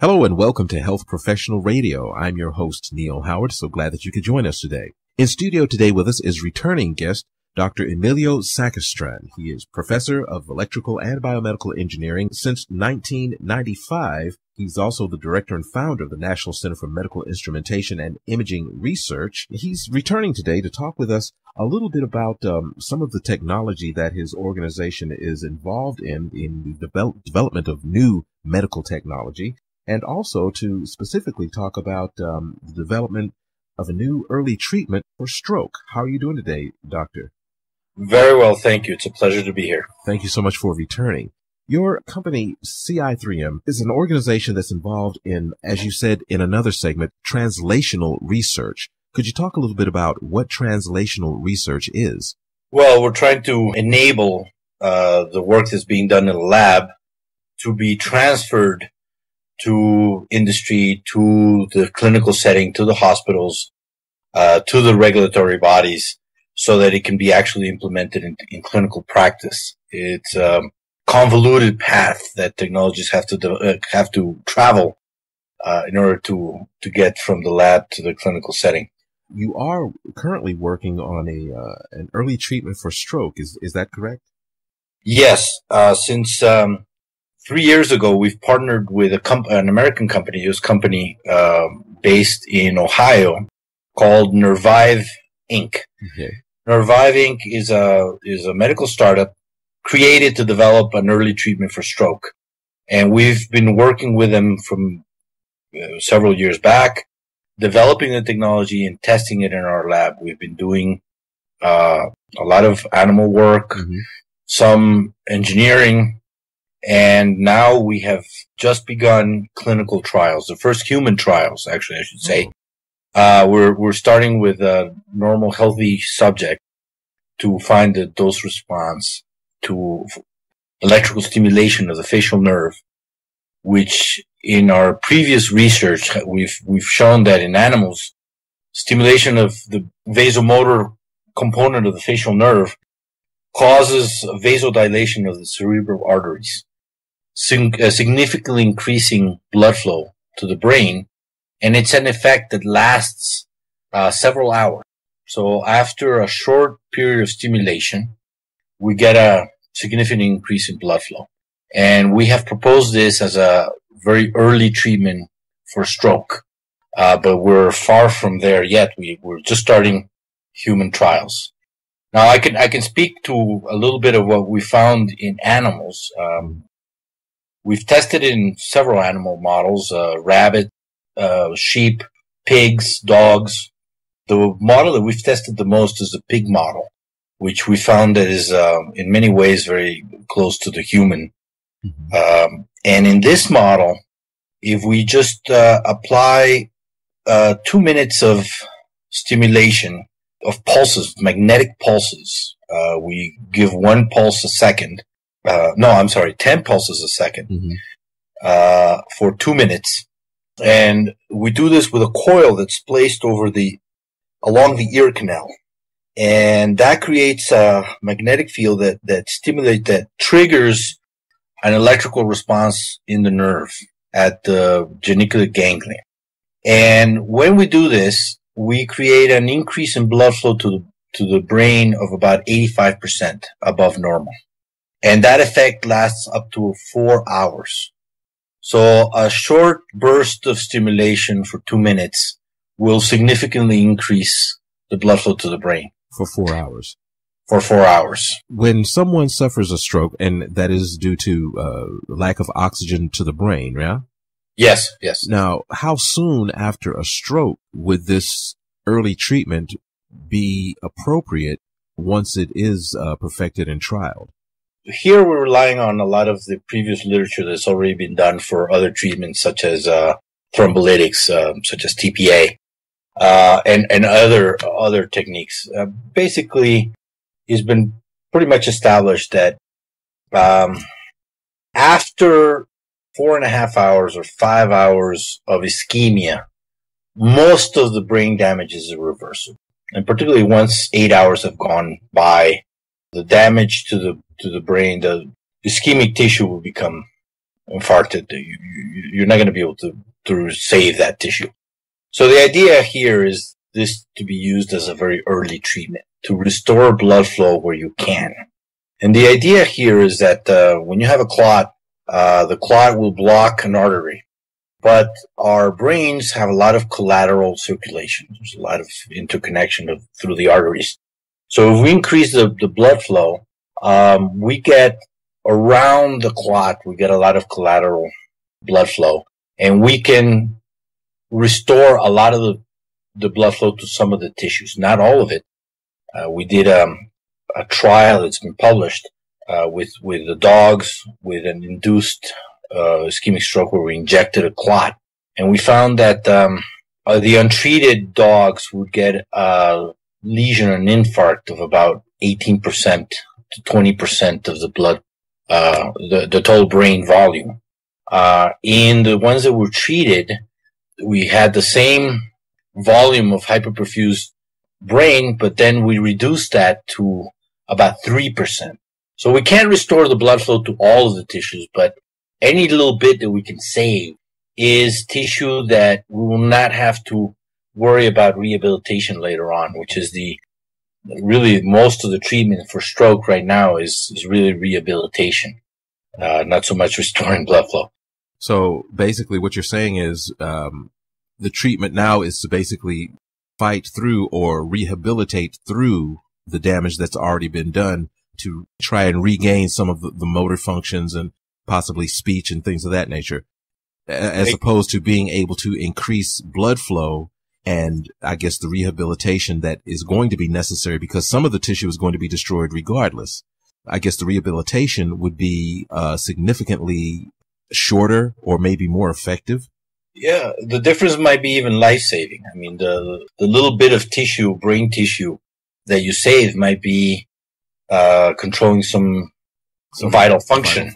Hello and welcome to Health Professional Radio. I'm your host, Neil Howard. So glad that you could join us today. In studio today with us is returning guest, Dr. Emilio Sacristan. He is professor of electrical and biomedical engineering since 1995. He's also the director and founder of the National Center for Medical Instrumentation and Imaging Research. He's returning today to talk with us a little bit about some of the technology that his organization is involved in the development of new medical technology, and also to specifically talk about the development of a new early treatment for stroke. How are you doing today, Doctor? Very well, thank you. It's a pleasure to be here. Thank you so much for returning. Your company, CI3M, is an organization that's involved in, as you said in another segment, translational research. Could you talk a little bit about what translational research is? Well, we're trying to enable the work that's being done in the lab to be transferred to industry, to the clinical setting, to the hospitals, to the regulatory bodies, so that it can be actually implemented in clinical practice. It's a convoluted path that technologists have to travel in order to get from the lab to the clinical setting. You are currently working on an early treatment for stroke. Is that correct? Yes. Since 3 years ago, we've partnered with an American company, US company, based in Ohio, called Nervive Inc. Okay. Nervive Inc. is a medical startup created to develop an early treatment for stroke. And we've been working with them from several years back, developing the technology and testing it in our lab. We've been doing a lot of animal work, some engineering, and now we have just begun clinical trials, the first human trials, actually, I should say. We're starting with a normal, healthy subject to find the dose response to electrical stimulation of the facial nerve, which in our previous research, we've shown that in animals, stimulation of the vasomotor component of the facial nerve causes vasodilation of the cerebral arteries, significantly increasing blood flow to the brain. And it's an effect that lasts several hours. So after a short period of stimulation, we get a significant increase in blood flow. And we have proposed this as a very early treatment for stroke. But we're far from there yet. We're just starting human trials. Now I can speak to a little bit of what we found in animals. We've tested it in several animal models, rabbit, sheep, pigs, dogs. The model that we've tested the most is the pig model, which we found that is in many ways very close to the human. And in this model, if we just apply 2 minutes of stimulation of pulses, magnetic pulses, we give 1 pulse a second. 10 pulses a second for 2 minutes. And we do this with a coil that's placed along the ear canal. And that creates a magnetic field that triggers an electrical response in the nerve at the genicular ganglion. And when we do this, we create an increase in blood flow to the brain of about 85% above normal. And that effect lasts up to 4 hours. So a short burst of stimulation for 2 minutes will significantly increase the blood flow to the brain. For 4 hours. For 4 hours. When someone suffers a stroke, and that is due to lack of oxygen to the brain, yeah? Yes. Now, how soon after a stroke would this early treatment be appropriate once it is perfected and trialed? Here we're relying on a lot of the previous literature that's already been done for other treatments, such as thrombolytics, such as TPA, and other techniques. Basically, it's been pretty much established that after 4.5 hours or 5 hours of ischemia, most of the brain damage is irreversible. And particularly once 8 hours have gone by, the damage to the brain, the ischemic tissue will become infarcted, you're not going to be able to save that tissue. So the idea here is this to be used as a very early treatment to restore blood flow where you can. And the idea here is that when you have a clot, the clot will block an artery. But our brains have a lot of collateral circulation. There's a lot of interconnection through the arteries. So if we increase the blood flow, we get around the clot, we get a lot of collateral blood flow. And we can restore a lot of the blood flow to some of the tissues, not all of it. We did a trial that's been published with the dogs with an induced ischemic stroke where we injected a clot. And we found that the untreated dogs would get a lesion or an infarct of about 18% to 20% of the blood, the total brain volume. In the ones that were treated, we had the same volume of hyperperfused brain, but then we reduced that to about 3%. So we can't restore the blood flow to all of the tissues, but any little bit that we can save is tissue that we will not have to worry about rehabilitation later on, which is really most of the treatment for stroke right now is really rehabilitation, not so much restoring blood flow. So basically what you're saying is the treatment now is to basically fight through or rehabilitate through the damage that's already been done to try and regain some of the motor functions and possibly speech and things of that nature, as opposed to being able to increase blood flow and I guess the rehabilitation that is going to be necessary because some of the tissue is going to be destroyed regardless. I guess the rehabilitation would be significantly shorter or maybe more effective. Yeah, the difference might be even life-saving. I mean, the little bit of tissue, brain tissue that you save might be controlling some vital function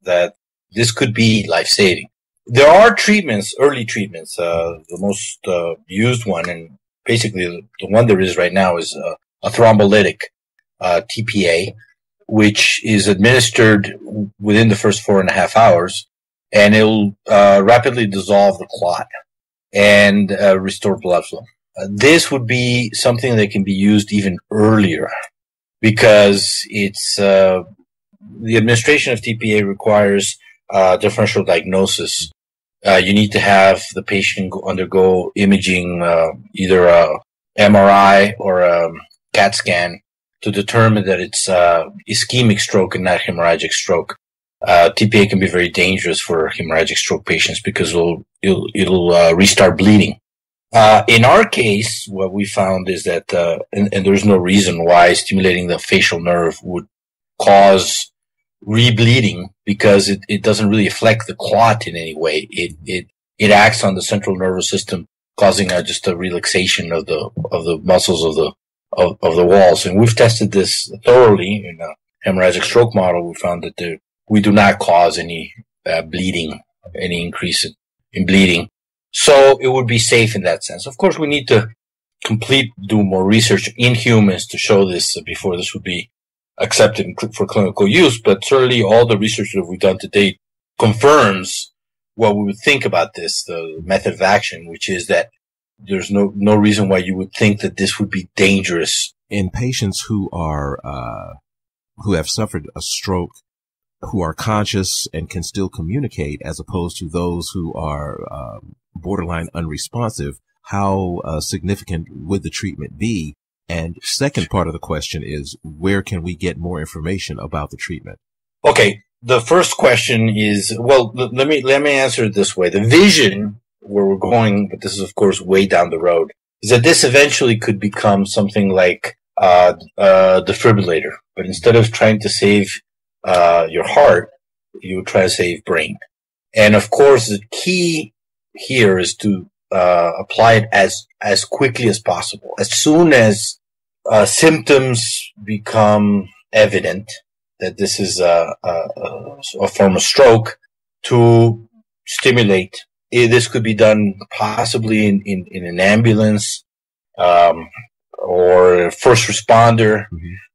that this could be life-saving. There are treatments, early treatments. The most used one, and basically the one there is right now, is a thrombolytic, TPA, which is administered within the first 4.5 hours, and it'll rapidly dissolve the clot and restore blood flow. This would be something that can be used even earlier because it's the administration of TPA requires differential diagnosis. You need to have the patient undergo imaging, either a MRI or a CAT scan, to determine that it's ischemic stroke and not hemorrhagic stroke. TPA can be very dangerous for hemorrhagic stroke patients because it'll restart bleeding. In our case, what we found is that, and there's no reason why stimulating the facial nerve would cause rebleeding because it doesn't really affect the clot in any way. It acts on the central nervous system, causing just a relaxation of the muscles of the walls. And we've tested this thoroughly in a hemorrhagic stroke model. We found that we do not cause any bleeding, any increase in bleeding. So it would be safe in that sense. Of course, we need to do more research in humans to show this before this would be accepted for clinical use. But certainly all the research that we've done to date confirms what we would think about this, the method of action, which is that there's no reason why you would think that this would be dangerous. In patients who have suffered a stroke, who are conscious and can still communicate, as opposed to those who are borderline unresponsive, how significant would the treatment be? And second part of the question is, where can we get more information about the treatment? Okay, the first question is, well, let me answer it this way. The vision where we're going, but this is of course way down the road, is that this eventually could become something like a defibrillator. But instead of trying to save your heart, you would try to save brain. And of course, the key here is to apply it as quickly as possible. As soon as symptoms become evident that this is a form of stroke, to stimulate. This could be done possibly in an ambulance or first responder,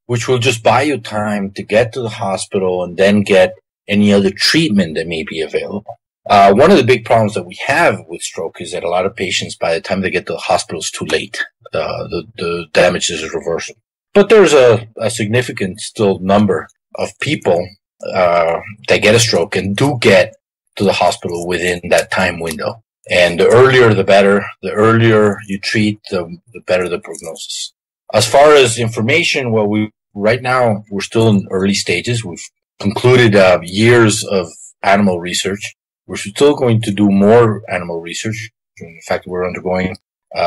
which will just buy you time to get to the hospital and then get any other treatment that may be available. One of the big problems that we have with stroke is that a lot of patients, by the time they get to the hospital, it's too late. The damage is irreversible. But there's a significant still number of people that get a stroke and do get to the hospital within that time window. And the earlier, the better. The earlier you treat, the better the prognosis. As far as information, well, right now we're still in early stages. We've concluded years of animal research. We're still going to do more animal research. In fact, we're undergoing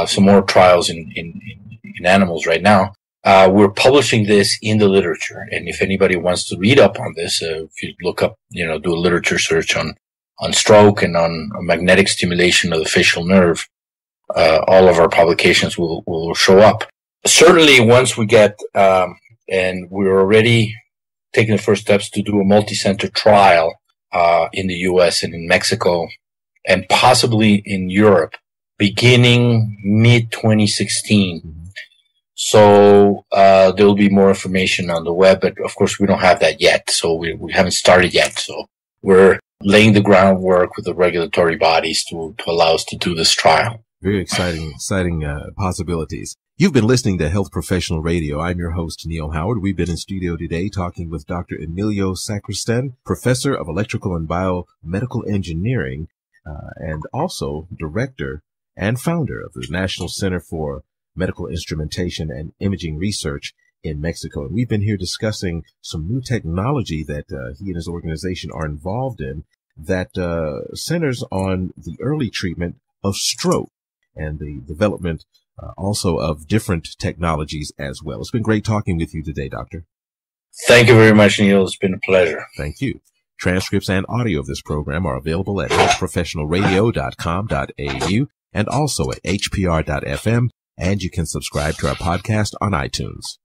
some more trials in animals right now. We're publishing this in the literature, and if anybody wants to read up on this, if you look up, do a literature search on stroke and on magnetic stimulation of the facial nerve, all of our publications will show up. Certainly, once we get, and we're already taking the first steps to do a multi-center trial in the U.S. and in Mexico, and possibly in Europe, beginning mid-2016. So there will be more information on the web, but of course we don't have that yet. So we haven't started yet. So we're laying the groundwork with the regulatory bodies to allow us to do this trial. Very exciting possibilities. You've been listening to Health Professional Radio. I'm your host, Neil Howard. We've been in studio today talking with Dr. Emilio Sacristan, Professor of Electrical and Biomedical Engineering, and also Director and Founder of the National Center for Medical Instrumentation and Imaging Research in Mexico. And we've been here discussing some new technology that he and his organization are involved in that centers on the early treatment of stroke and the development also of different technologies as well. It's been great talking with you today, Doctor. Thank you very much, Neil. It's been a pleasure. Thank you. Transcripts and audio of this program are available at healthprofessionalradio.com.au and also at hpr.fm. And you can subscribe to our podcast on iTunes.